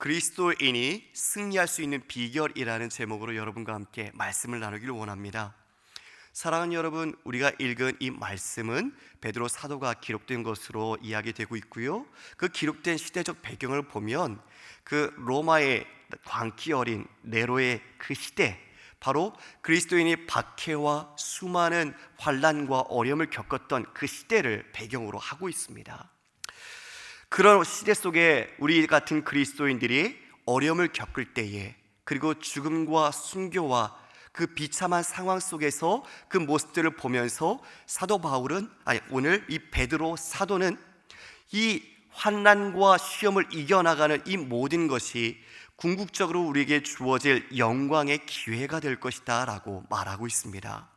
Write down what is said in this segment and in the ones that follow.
그리스도인이 승리할 수 있는 비결이라는 제목으로 여러분과 함께 말씀을 나누기를 원합니다. 사랑하는 여러분, 우리가 읽은 이 말씀은 베드로 사도가 기록된 것으로 이야기되고 있고요. 그 기록된 시대적 배경을 보면 그 로마의 광기 어린 네로의 그 시대, 바로 그리스도인이 박해와 수많은 환난과 어려움을 겪었던 그 시대를 배경으로 하고 있습니다. 그런 시대 속에 우리 같은 그리스도인들이 어려움을 겪을 때에, 그리고 죽음과 순교와 그 비참한 상황 속에서 그 모습들을 보면서 사도 바울은, 오늘 이 베드로 사도는 이 환난과 시험을 이겨나가는 이 모든 것이 궁극적으로 우리에게 주어질 영광의 기회가 될 것이다 라고 말하고 있습니다.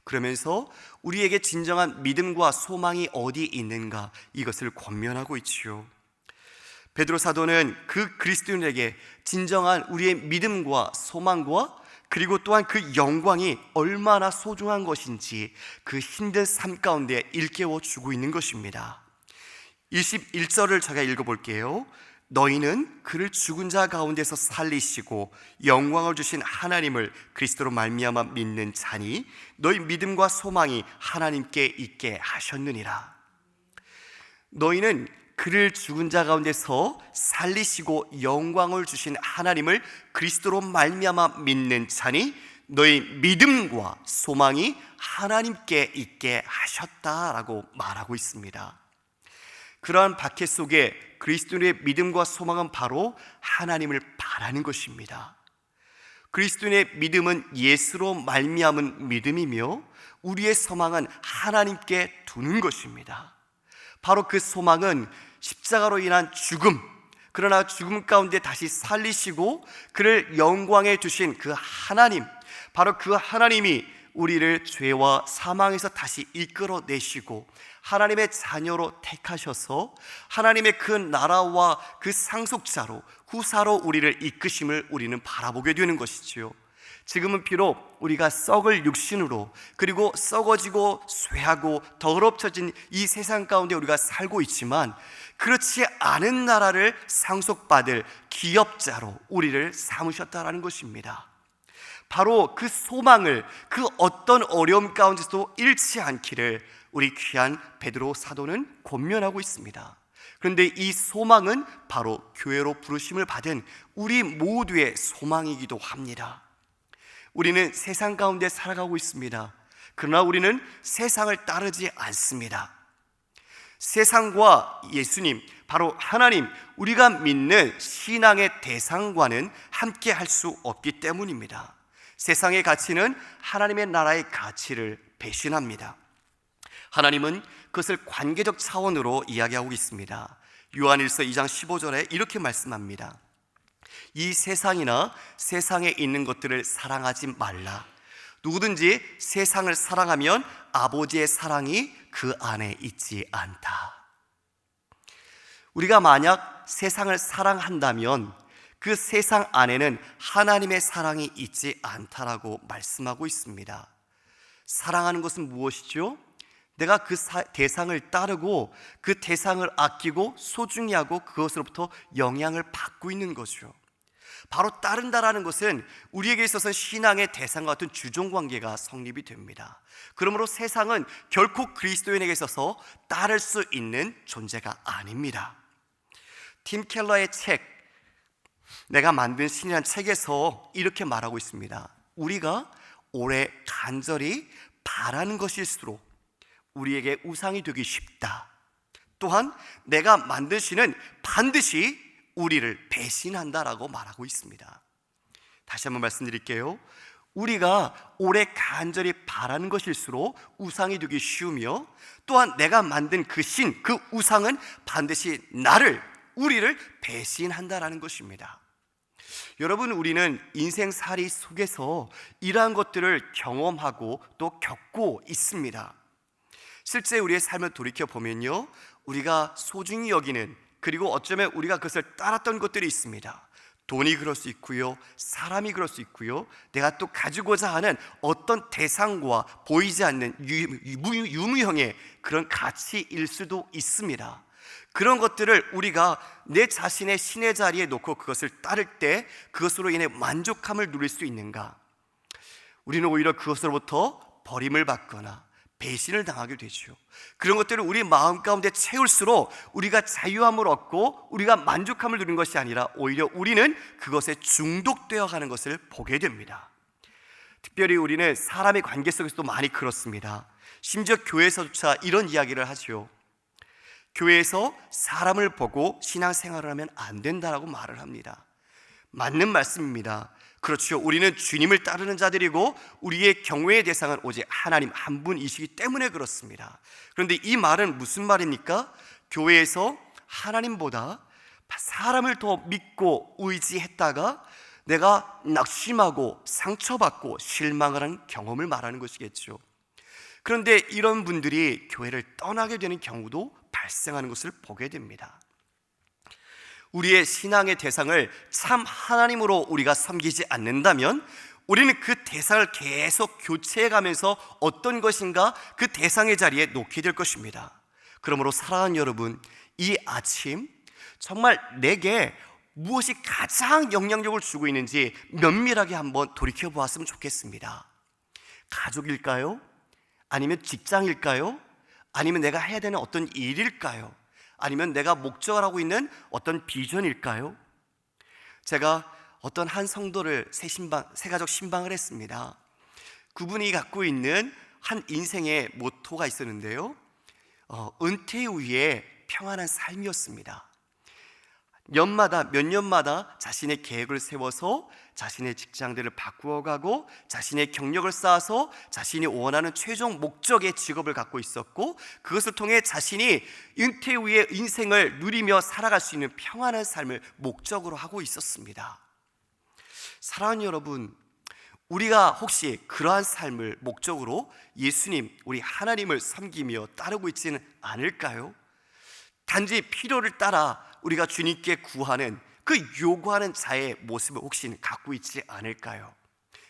그러면서 우리에게 진정한 믿음과 소망이 어디 있는가, 이것을 권면하고 있지요. 베드로 사도는 그 그리스도인에게 진정한 우리의 믿음과 소망과 그리고 또한 그 영광이 얼마나 소중한 것인지 그 힘든 삶 가운데 일깨워 주고 있는 것입니다. 21절을 제가 읽어볼게요. 너희는 그를 죽은 자 가운데서 살리시고 영광을 주신 하나님을 그리스도로 말미암아 믿는 자니 너희 믿음과 소망이 하나님께 있게 하셨느니라. 너희는 그를 죽은 자 가운데서 살리시고 영광을 주신 하나님을 그리스도로 말미암아 믿는 자니 너희 믿음과 소망이 하나님께 있게 하셨다라고 말하고 있습니다. 그러한 박해 속에 그리스도인의 믿음과 소망은 바로 하나님을 바라는 것입니다. 그리스도인의 믿음은 예수로 말미암은 믿음이며 우리의 소망은 하나님께 두는 것입니다. 바로 그 소망은 십자가로 인한 죽음, 그러나 죽음 가운데 다시 살리시고 그를 영광에 두신 그 하나님, 바로 그 하나님이 우리를 죄와 사망에서 다시 이끌어내시고 하나님의 자녀로 택하셔서 하나님의 그 나라와 그 상속자로, 후사로 우리를 이끄심을 우리는 바라보게 되는 것이지요. 지금은 비록 우리가 썩을 육신으로, 그리고 썩어지고 쇠하고 더럽혀진 이 세상 가운데 우리가 살고 있지만 그렇지 않은 나라를 상속받을 기업자로 우리를 삼으셨다라는 것입니다. 바로 그 소망을 그 어떤 어려움 가운데서도 잃지 않기를 우리 귀한 베드로 사도는 권면하고 있습니다. 그런데 이 소망은 바로 교회로 부르심을 받은 우리 모두의 소망이기도 합니다. 우리는 세상 가운데 살아가고 있습니다. 그러나 우리는 세상을 따르지 않습니다. 세상과 예수님, 바로 하나님, 우리가 믿는 신앙의 대상과는 함께 할 수 없기 때문입니다. 세상의 가치는 하나님의 나라의 가치를 배신합니다. 하나님은 그것을 관계적 차원으로 이야기하고 있습니다. 요한일서 2장 15절에 이렇게 말씀합니다. 이 세상이나 세상에 있는 것들을 사랑하지 말라. 누구든지 세상을 사랑하면 아버지의 사랑이 그 안에 있지 않다. 우리가 만약 세상을 사랑한다면 그 세상 안에는 하나님의 사랑이 있지 않다라고 말씀하고 있습니다. 사랑하는 것은 무엇이죠? 내가 그 대상을 따르고 그 대상을 아끼고 소중히 하고 그것으로부터 영향을 받고 있는 거죠. 바로 따른다라는 것은 우리에게 있어서 신앙의 대상과 같은 주종관계가 성립이 됩니다. 그러므로 세상은 결코 그리스도인에게 있어서 따를 수 있는 존재가 아닙니다. 팀 켈러의 책, 내가 만든 신이라는 책에서 이렇게 말하고 있습니다. 우리가 오래 간절히 바라는 것일수록 우리에게 우상이 되기 쉽다. 또한 내가 만든 신은 반드시 우리를 배신한다라고 말하고 있습니다. 다시 한번 말씀드릴게요. 우리가 오래 간절히 바라는 것일수록 우상이 되기 쉬우며, 또한 내가 만든 그 신, 그 우상은 반드시 우리를 배신한다라는 것입니다. 여러분, 우리는 인생살이 속에서 이러한 것들을 경험하고 또 겪고 있습니다. 실제 우리의 삶을 돌이켜보면요, 우리가 소중히 여기는, 그리고 어쩌면 우리가 그것을 따랐던 것들이 있습니다. 돈이 그럴 수 있고요, 사람이 그럴 수 있고요, 내가 또 가지고자 하는 어떤 대상과 보이지 않는 유무형의 그런 가치일 수도 있습니다. 그런 것들을 우리가 내 자신의 신의 자리에 놓고 그것을 따를 때 그것으로 인해 만족함을 누릴 수 있는가? 우리는 오히려 그것으로부터 버림을 받거나 배신을 당하게 되죠. 그런 것들을 우리 마음 가운데 채울수록 우리가 자유함을 얻고 우리가 만족함을 누리는 것이 아니라 오히려 우리는 그것에 중독되어 가는 것을 보게 됩니다. 특별히 우리는 사람의 관계 속에서도 많이 그렇습니다. 심지어 교회에서조차 이런 이야기를 하죠. 교회에서 사람을 보고 신앙생활을 하면 안 된다라고 말을 합니다. 맞는 말씀입니다. 그렇죠. 우리는 주님을 따르는 자들이고 우리의 경외의 대상은 오직 하나님 한 분이시기 때문에 그렇습니다. 그런데 이 말은 무슨 말입니까? 교회에서 하나님보다 사람을 더 믿고 의지했다가 내가 낙심하고 상처받고 실망을 한 경험을 말하는 것이겠죠. 그런데 이런 분들이 교회를 떠나게 되는 경우도 발생하는 것을 보게 됩니다. 우리의 신앙의 대상을 참 하나님으로 우리가 섬기지 않는다면 우리는 그 대상을 계속 교체해가면서 어떤 것인가 그 대상의 자리에 놓게 될 것입니다. 그러므로 사랑하는 여러분, 이 아침 정말 내게 무엇이 가장 영향력을 주고 있는지 면밀하게 한번 돌이켜 보았으면 좋겠습니다. 가족일까요? 아니면 직장일까요? 아니면 내가 해야 되는 어떤 일일까요? 아니면 내가 목적을 하고 있는 어떤 비전일까요? 제가 어떤 한 성도를 새가족 신방을 했습니다. 그분이 갖고 있는 한 인생의 모토가 있었는데요, 은퇴 후에 평안한 삶이었습니다. 몇 년마다 자신의 계획을 세워서 자신의 직장들을 바꾸어가고 자신의 경력을 쌓아서 자신이 원하는 최종 목적의 직업을 갖고 있었고 그것을 통해 자신이 은퇴 후의 인생을 누리며 살아갈 수 있는 평안한 삶을 목적으로 하고 있었습니다. 사랑하는 여러분, 우리가 혹시 그러한 삶을 목적으로 예수님, 우리 하나님을 섬기며 따르고 있지는 않을까요? 단지 필요를 따라 우리가 주님께 구하는 그 요구하는 자의 모습을 혹시 갖고 있지 않을까요?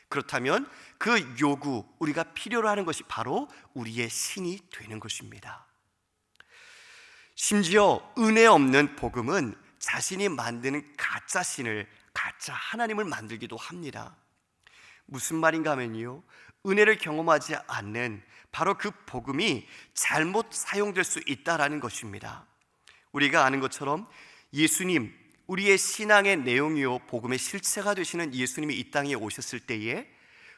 그렇다면 그 요구, 우리가 필요로 하는 것이 바로 우리의 신이 되는 것입니다. 심지어 은혜 없는 복음은 자신이 만드는 가짜 신을, 가짜 하나님을 만들기도 합니다. 무슨 말인가 하면요, 은혜를 경험하지 않는 바로 그 복음이 잘못 사용될 수 있다라는 것입니다. 우리가 아는 것처럼 예수님, 우리의 신앙의 내용이요 복음의 실체가 되시는 예수님이 이 땅에 오셨을 때에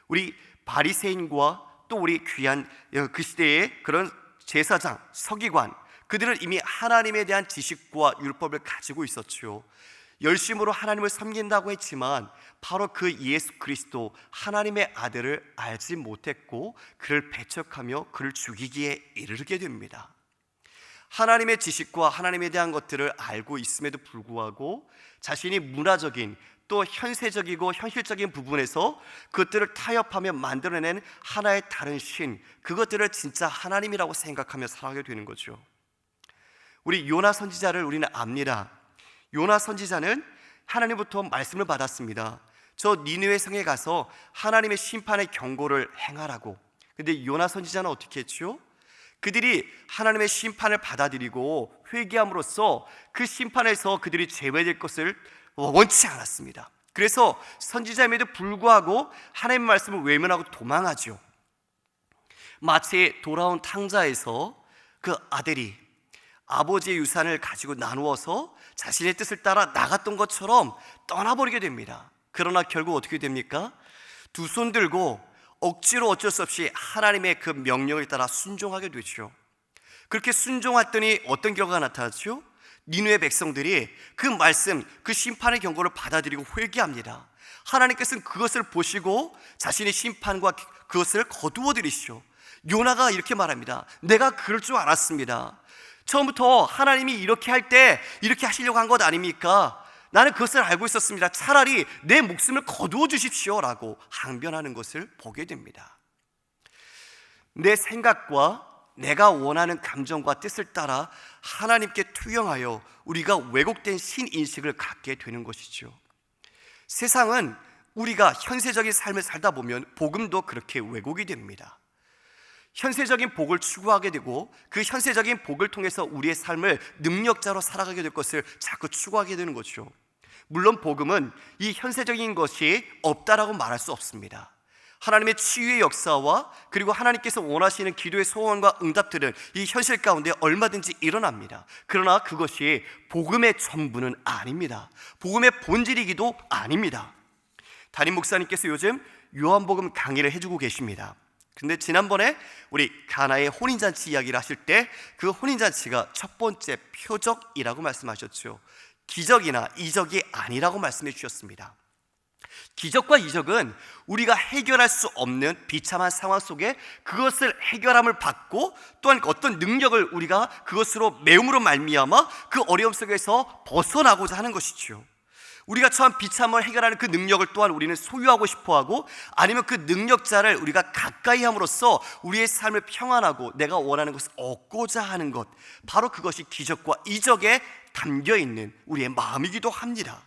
우리 바리새인과 또 우리 귀한 그 시대의 그런 제사장, 서기관, 그들은 이미 하나님에 대한 지식과 율법을 가지고 있었죠. 열심으로 하나님을 섬긴다고 했지만 바로 그 예수 그리스도 하나님의 아들을 알지 못했고 그를 배척하며 그를 죽이기에 이르게 됩니다. 하나님의 지식과 하나님에 대한 것들을 알고 있음에도 불구하고 자신이 문화적인 또 현세적이고 현실적인 부분에서 그것들을 타협하며 만들어낸 하나의 다른 신, 그것들을 진짜 하나님이라고 생각하며 살아가게 되는 거죠. 우리 요나 선지자를 우리는 압니다. 요나 선지자는 하나님부터 말씀을 받았습니다. 저 니느웨 성에 가서 하나님의 심판의 경고를 행하라고. 근데 요나 선지자는 어떻게 했죠? 그들이 하나님의 심판을 받아들이고 회개함으로써 그 심판에서 그들이 제외될 것을 원치 않았습니다. 그래서 선지자임에도 불구하고 하나님의 말씀을 외면하고 도망하죠. 마치 돌아온 탕자에서 그 아들이 아버지의 유산을 가지고 나누어서 자신의 뜻을 따라 나갔던 것처럼 떠나버리게 됩니다. 그러나 결국 어떻게 됩니까? 두 손 들고 억지로 어쩔 수 없이 하나님의 그 명령을 따라 순종하게 되죠. 그렇게 순종했더니 어떤 결과가 나타났죠? 니느웨 백성들이 그 말씀, 그 심판의 경고를 받아들이고 회개합니다. 하나님께서는 그것을 보시고 자신의 심판과 그것을 거두어들이시죠. 요나가 이렇게 말합니다. 내가 그럴 줄 알았습니다. 처음부터 하나님이 이렇게 할 때 이렇게 하시려고 한 것 아닙니까? 나는 그것을 알고 있었습니다. 차라리 내 목숨을 거두어 주십시오 라고 항변하는 것을 보게 됩니다. 내 생각과 내가 원하는 감정과 뜻을 따라 하나님께 투영하여 우리가 왜곡된 신인식을 갖게 되는 것이죠. 세상은 우리가 현세적인 삶을 살다 보면 복음도 그렇게 왜곡이 됩니다. 현세적인 복을 추구하게 되고 그 현세적인 복을 통해서 우리의 삶을 능력자로 살아가게 될 것을 자꾸 추구하게 되는 거죠. 물론 복음은 이 현세적인 것이 없다라고 말할 수 없습니다. 하나님의 치유의 역사와 그리고 하나님께서 원하시는 기도의 소원과 응답들은 이 현실 가운데 얼마든지 일어납니다. 그러나 그것이 복음의 전부는 아닙니다. 복음의 본질이기도 아닙니다. 담임 목사님께서 요즘 요한복음 강의를 해주고 계십니다. 근데 지난번에 우리 가나의 혼인잔치 이야기를 하실 때 그 혼인잔치가 첫 번째 표적이라고 말씀하셨죠. 기적이나 이적이 아니라고 말씀해 주셨습니다. 기적과 이적은 우리가 해결할 수 없는 비참한 상황 속에 그것을 해결함을 받고 또한 어떤 능력을 우리가 그것으로 메움으로 말미암아 그 어려움 속에서 벗어나고자 하는 것이죠. 우리가 처한 비참을 해결하는 그 능력을 또한 우리는 소유하고 싶어하고 아니면 그 능력자를 우리가 가까이 함으로써 우리의 삶을 평안하고 내가 원하는 것을 얻고자 하는 것, 바로 그것이 기적과 이적에 담겨있는 우리의 마음이기도 합니다.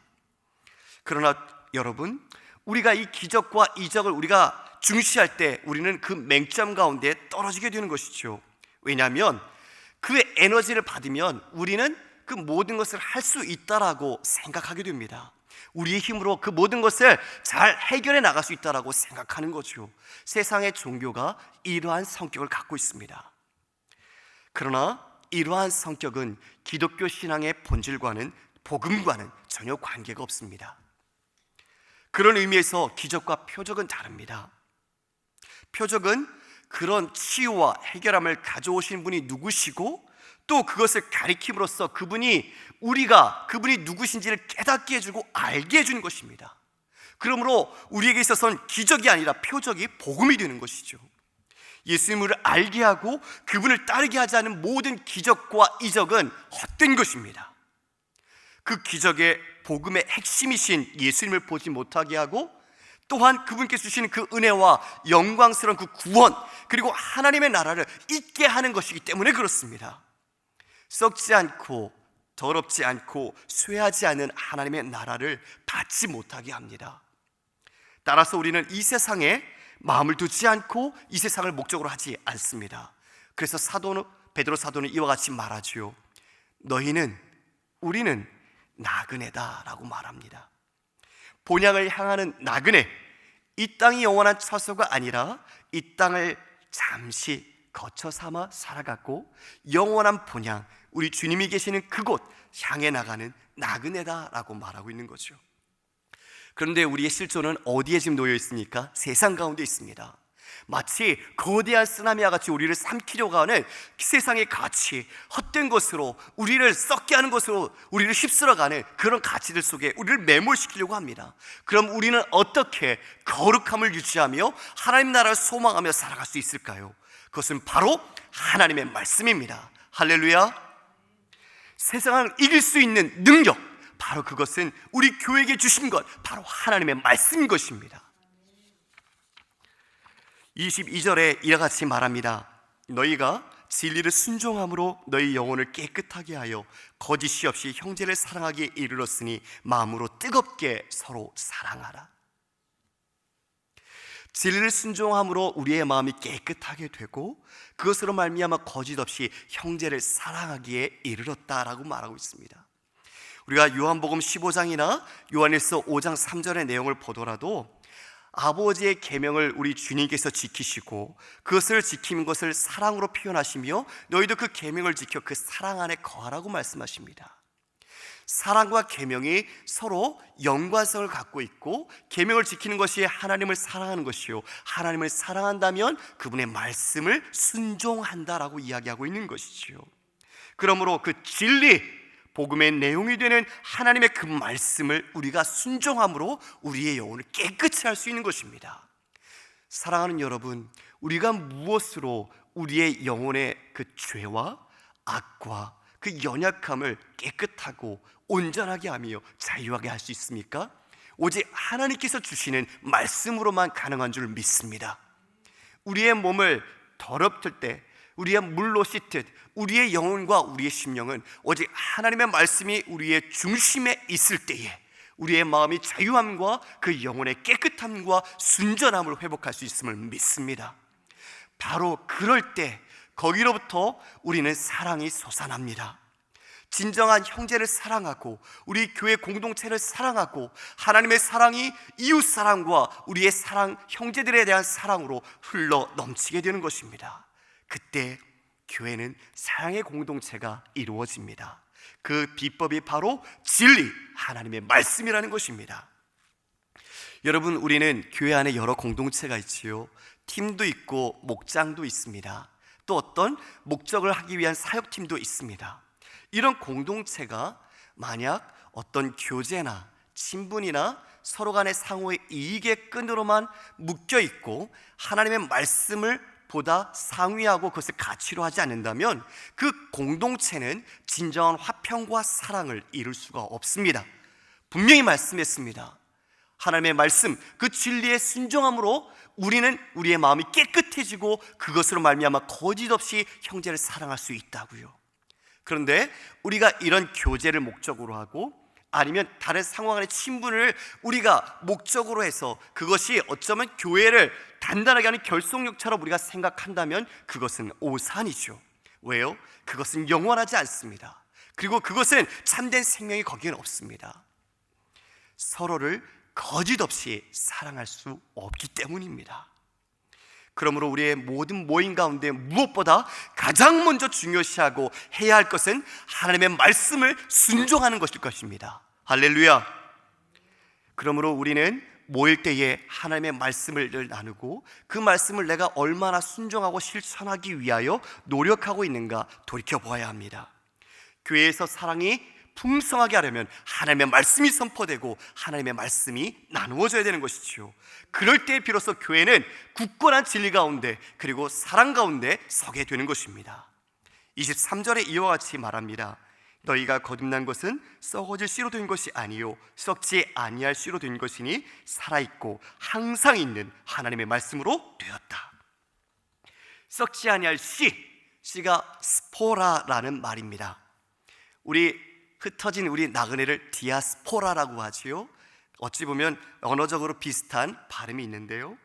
그러나 여러분, 우리가 이 기적과 이적을 우리가 중시할 때 우리는 그 맹점 가운데 떨어지게 되는 것이죠. 왜냐하면 그 에너지를 받으면 우리는 그 모든 것을 할 수 있다라고 생각하게 됩니다. 우리의 힘으로 그 모든 것을 잘 해결해 나갈 수 있다라고 생각하는 거죠. 세상의 종교가 이러한 성격을 갖고 있습니다. 그러나 이러한 성격은 기독교 신앙의 본질과는, 복음과는 전혀 관계가 없습니다. 그런 의미에서 기적과 표적은 다릅니다. 표적은 그런 치유와 해결함을 가져오신 분이 누구시고 또 그것을 가리킴으로써 우리가 그분이 누구신지를 깨닫게 해주고 알게 해주는 것입니다. 그러므로 우리에게 있어서는 기적이 아니라 표적이 복음이 되는 것이죠. 예수님을 알게 하고 그분을 따르게 하지 않은 모든 기적과 이적은 헛된 것입니다. 그 기적의 복음의 핵심이신 예수님을 보지 못하게 하고 또한 그분께 주시는 그 은혜와 영광스러운 그 구원 그리고 하나님의 나라를 잊게 하는 것이기 때문에 그렇습니다. 썩지 않고 더럽지 않고 쇠하지 않은 하나님의 나라를 받지 못하게 합니다. 따라서 우리는 이 세상에 마음을 두지 않고 이 세상을 목적으로 하지 않습니다. 그래서 베드로 사도는 이와 같이 말하지요. 우리는 나그네다 라고 말합니다. 본향을 향하는 나그네, 이 땅이 영원한 처소가 아니라 이 땅을 잠시 거처 삼아 살아갔고 영원한 본향, 우리 주님이 계시는 그곳 향해 나가는 나그네다라고 말하고 있는 거죠. 그런데 우리의 실존은 어디에 지금 놓여 있습니까? 세상 가운데 있습니다. 마치 거대한 쓰나미와 같이 우리를 삼키려고 하는 세상의 가치, 헛된 것으로 우리를 썩게 하는 것으로 우리를 휩쓸어가는 그런 가치들 속에 우리를 매몰시키려고 합니다. 그럼 우리는 어떻게 거룩함을 유지하며 하나님 나라를 소망하며 살아갈 수 있을까요? 그것은 바로 하나님의 말씀입니다. 할렐루야. 세상을 이길 수 있는 능력, 바로 그것은 우리 교회에게 주신 것, 바로 하나님의 말씀인 것입니다. 22절에 이와 같이 말합니다. 너희가 진리를 순종함으로 너희 영혼을 깨끗하게 하여 거짓이 없이 형제를 사랑하기에 이르렀으니 마음으로 뜨겁게 서로 사랑하라. 진리를 순종함으로 우리의 마음이 깨끗하게 되고 그것으로 말미암아 거짓 없이 형제를 사랑하기에 이르렀다라고 말하고 있습니다. 우리가 요한복음 15장이나 요한일서 5장 3절의 내용을 보더라도 아버지의 계명을 우리 주님께서 지키시고 그것을 지킨 것을 사랑으로 표현하시며 너희도 그 계명을 지켜 그 사랑 안에 거하라고 말씀하십니다. 사랑과 계명이 서로 연관성을 갖고 있고 계명을 지키는 것이 하나님을 사랑하는 것이요 하나님을 사랑한다면 그분의 말씀을 순종한다라고 이야기하고 있는 것이지요. 그러므로 그 진리, 복음의 내용이 되는 하나님의 그 말씀을 우리가 순종함으로 우리의 영혼을 깨끗이 할 수 있는 것입니다. 사랑하는 여러분, 우리가 무엇으로 우리의 영혼의 그 죄와 악과 그 연약함을 깨끗하고 온전하게 하며 자유하게 할 수 있습니까? 오직 하나님께서 주시는 말씀으로만 가능한 줄 믿습니다. 우리의 몸을 더럽힐 때 우리의 물로 씻듯 우리의 영혼과 우리의 심령은 오직 하나님의 말씀이 우리의 중심에 있을 때에 우리의 마음이 자유함과 그 영혼의 깨끗함과 순전함을 회복할 수 있음을 믿습니다. 바로 그럴 때 거기로부터 우리는 사랑이 솟아납니다. 진정한 형제를 사랑하고 우리 교회 공동체를 사랑하고 하나님의 사랑이 이웃 사랑과 우리의 사랑, 형제들에 대한 사랑으로 흘러 넘치게 되는 것입니다. 그때 교회는 사랑의 공동체가 이루어집니다. 그 비법이 바로 진리, 하나님의 말씀이라는 것입니다. 여러분, 우리는 교회 안에 여러 공동체가 있지요. 팀도 있고 목장도 있습니다. 또 어떤 목적을 하기 위한 사역팀도 있습니다. 이런 공동체가 만약 어떤 교제나 친분이나 서로 간의 상호의 이익의 끈으로만 묶여 있고 하나님의 말씀을 보다 상위하고 그것을 가치로 하지 않는다면 그 공동체는 진정한 화평과 사랑을 이룰 수가 없습니다. 분명히 말씀했습니다. 하나님의 말씀, 그 진리의 순종함으로 우리는 우리의 마음이 깨끗해지고 그것으로 말미암아 거짓 없이 형제를 사랑할 수 있다고요. 그런데 우리가 이런 교제를 목적으로 하고 아니면 다른 상황의 친분을 우리가 목적으로 해서 그것이 어쩌면 교회를 단단하게 하는 결속력처럼 우리가 생각한다면 그것은 오산이죠. 왜요? 그것은 영원하지 않습니다. 그리고 그것은 참된 생명이 거기엔 없습니다. 서로를 거짓 없이 사랑할 수 없기 때문입니다. 그러므로 우리의 모든 모임 가운데 무엇보다 가장 먼저 중요시하고 해야 할 것은 하나님의 말씀을 순종하는 것일 것입니다. 할렐루야. 그러므로 우리는 모일 때에 하나님의 말씀을 나누고 그 말씀을 내가 얼마나 순종하고 실천하기 위하여 노력하고 있는가 돌이켜보아야 합니다. 교회에서 사랑이 풍성하게 하려면 하나님의 말씀이 선포되고 하나님의 말씀이 나누어져야 되는 것이지요. 그럴 때 비로소 교회는 굳건한 진리 가운데 그리고 사랑 가운데 서게 되는 것입니다. 23절에 이와 같이 말합니다. 너희가 거듭난 것은 썩어질 씨로 된 것이 아니요 썩지 아니할 씨로 된 것이니 살아있고 항상 있는 하나님의 말씀으로 되었다. 썩지 아니할 씨가 스포라라는 말입니다. 흩어진 우리 나그네를 디아스포라라고 하지요. 어찌 보면 언어적으로 비슷한 발음이 있는데요,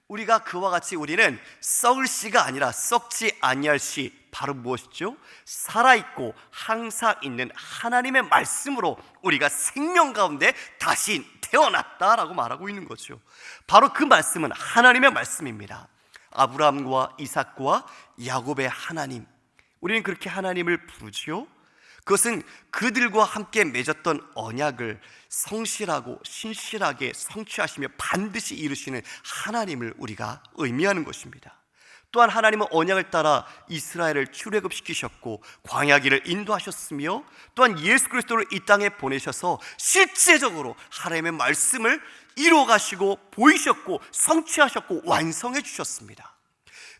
우리가 그와 같이 우리는 썩을 씨가 아니라 썩지 아니할 씨, 바로 무엇이죠? 살아있고 항상 있는 하나님의 말씀으로 우리가 생명 가운데 다시 태어났다라고 말하고 있는 거죠. 바로 그 말씀은 하나님의 말씀입니다. 아브라함과 이삭과 야곱의 하나님, 우리는 그렇게 하나님을 부르지요. 그것은 그들과 함께 맺었던 언약을 성실하고 신실하게 성취하시며 반드시 이루시는 하나님을 우리가 의미하는 것입니다. 또한 하나님은 언약을 따라 이스라엘을 출애굽시키셨고 광야길을 인도하셨으며 또한 예수 그리스도를 이 땅에 보내셔서 실제적으로 하나님의 말씀을 이루어가시고 보이셨고 성취하셨고 완성해 주셨습니다.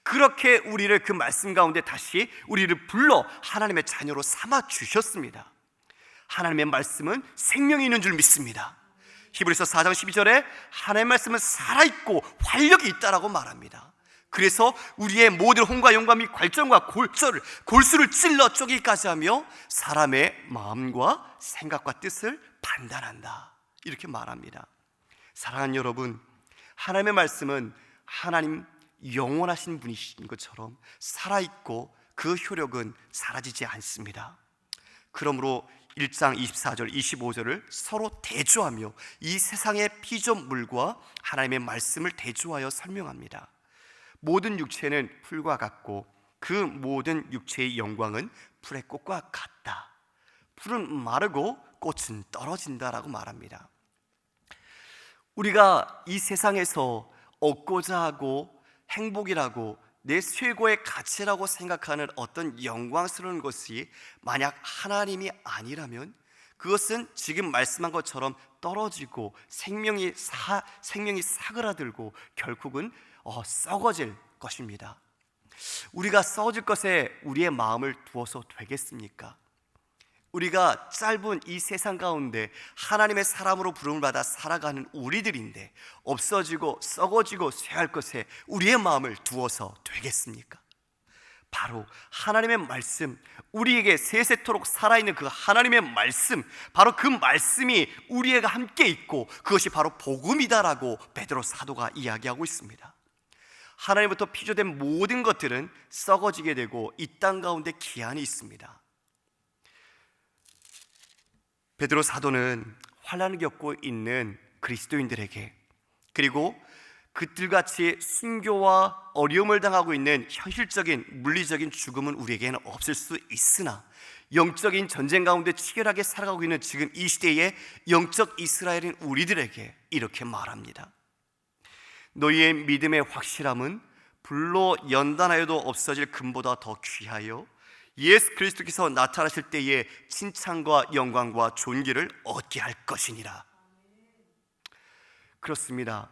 그렇게 우리를 그 말씀 가운데 다시 우리를 불러 하나님의 자녀로 삼아 주셨습니다. 하나님의 말씀은 생명이 있는 줄 믿습니다. 히브리서 4장 12절에 하나님의 말씀은 살아있고 활력이 있다라고 말합니다. 그래서 우리의 모든 혼과 영과 및 괄정과 골수를 찔러 쪼개기까지 하며 사람의 마음과 생각과 뜻을 판단한다, 이렇게 말합니다. 사랑하는 여러분, 하나님의 말씀은 하나님 영원하신 분이신 것처럼 살아있고 그 효력은 사라지지 않습니다. 그러므로 1장 24절 25절을 서로 대조하며 이 세상의 피조물과 하나님의 말씀을 대조하여 설명합니다. 모든 육체는 풀과 같고 그 모든 육체의 영광은 풀의 꽃과 같다. 풀은 마르고 꽃은 떨어진다라고 말합니다. 우리가 이 세상에서 얻고자 하고 행복이라고 내 최고의 가치라고 생각하는 어떤 영광스러운 것이 만약 하나님이 아니라면 그것은 지금 말씀한 것처럼 떨어지고 생명이 사그라들고 결국은 썩어질 것입니다. 우리가 썩어질 것에 우리의 마음을 두어서 되겠습니까? 우리가 짧은 이 세상 가운데 하나님의 사람으로 부름을 받아 살아가는 우리들인데 없어지고 썩어지고 쇠할 것에 우리의 마음을 두어서 되겠습니까? 바로 하나님의 말씀, 우리에게 세세토록 살아있는 그 하나님의 말씀, 바로 그 말씀이 우리에게 함께 있고 그것이 바로 복음이다라고 베드로 사도가 이야기하고 있습니다. 하나님부터 피조된 모든 것들은 썩어지게 되고 이 땅 가운데 기한이 있습니다. 베드로 사도는 환난을 겪고 있는 그리스도인들에게, 그리고 그들같이 순교와 어려움을 당하고 있는 현실적인 물리적인 죽음은 우리에게는 없을 수 있으나 영적인 전쟁 가운데 치열하게 살아가고 있는 지금 이 시대의 영적 이스라엘인 우리들에게 이렇게 말합니다. 너희의 믿음의 확실함은 불로 연단하여도 없어질 금보다 더 귀하여 예수 그리스도께서 나타나실 때에 칭찬과 영광과 존귀를 얻게 할 것이니라. 그렇습니다.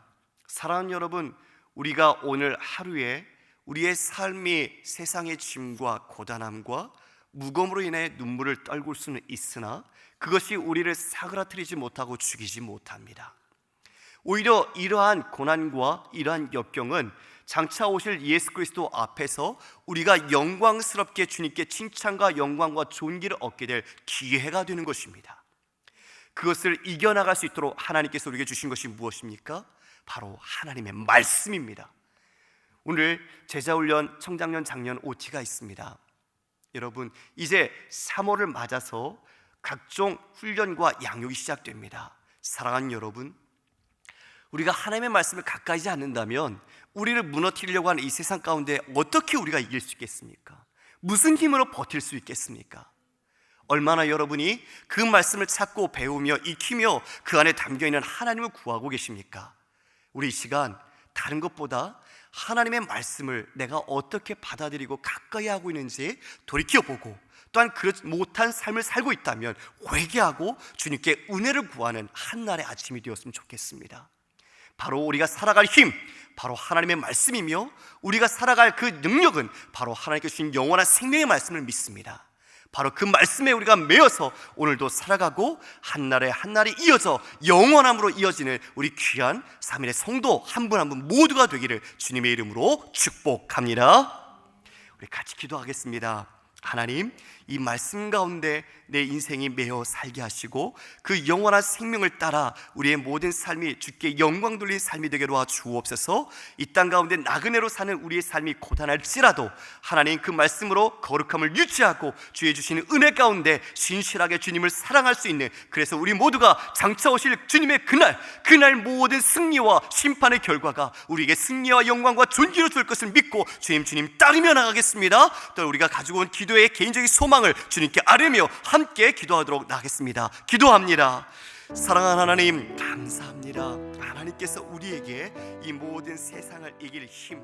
사랑하는 여러분, 우리가 오늘 하루에 우리의 삶이 세상의 짐과 고단함과 무거움으로 인해 눈물을 떨굴 수는 있으나 그것이 우리를 사그라뜨리지 못하고 죽이지 못합니다. 오히려 이러한 고난과 이러한 역경은 장차 오실 예수 그리스도 앞에서 우리가 영광스럽게 주님께 칭찬과 영광과 존귀를 얻게 될 기회가 되는 것입니다. 그것을 이겨나갈 수 있도록 하나님께서 우리에게 주신 것이 무엇입니까? 바로 하나님의 말씀입니다. 오늘 제자훈련 청장년 작년 OT가 있습니다. 여러분, 이제 3월을 맞아서 각종 훈련과 양육이 시작됩니다. 사랑하는 여러분, 우리가 하나님의 말씀을 가까이 하지 않는다면 우리를 무너뜨리려고 하는 이 세상 가운데 어떻게 우리가 이길 수 있겠습니까? 무슨 힘으로 버틸 수 있겠습니까? 얼마나 여러분이 그 말씀을 찾고 배우며 익히며 그 안에 담겨있는 하나님을 구하고 계십니까? 우리 이 시간 다른 것보다 하나님의 말씀을 내가 어떻게 받아들이고 가까이 하고 있는지 돌이켜보고, 또한 그렇지 못한 삶을 살고 있다면 회개하고 주님께 은혜를 구하는 한날의 아침이 되었으면 좋겠습니다. 바로 우리가 살아갈 힘, 바로 하나님의 말씀이며 우리가 살아갈 그 능력은 바로 하나님께 주신 영원한 생명의 말씀을 믿습니다. 바로 그 말씀에 우리가 매여서 오늘도 살아가고 한날에 한날이 이어져 영원함으로 이어지는 우리 귀한 3일의 성도 한 분 한 분 모두가 되기를 주님의 이름으로 축복합니다. 우리 같이 기도하겠습니다. 하나님, 이 말씀 가운데 내 인생이 매어 살게 하시고 그 영원한 생명을 따라 우리의 모든 삶이 주께 영광 돌린 삶이 되게 도와 주옵소서. 이 땅 가운데 나그네로 사는 우리의 삶이 고단할지라도 하나님 그 말씀으로 거룩함을 유지하고 주의 주시는 은혜 가운데 신실하게 주님을 사랑할 수 있는, 그래서 우리 모두가 장차 오실 주님의 그날 모든 승리와 심판의 결과가 우리에게 승리와 영광과 존귀로 될 것을 믿고 주님 따르며 나가겠습니다. 또 우리가 가지고 온 기도의 개인적인 소망을 주님께 아뢰며 함께 기도하도록 나가겠습니다. 기도합니다. 사랑하는 하나님, 감사합니다. 하나님께서 우리에게 이 모든 세상을 이길 힘,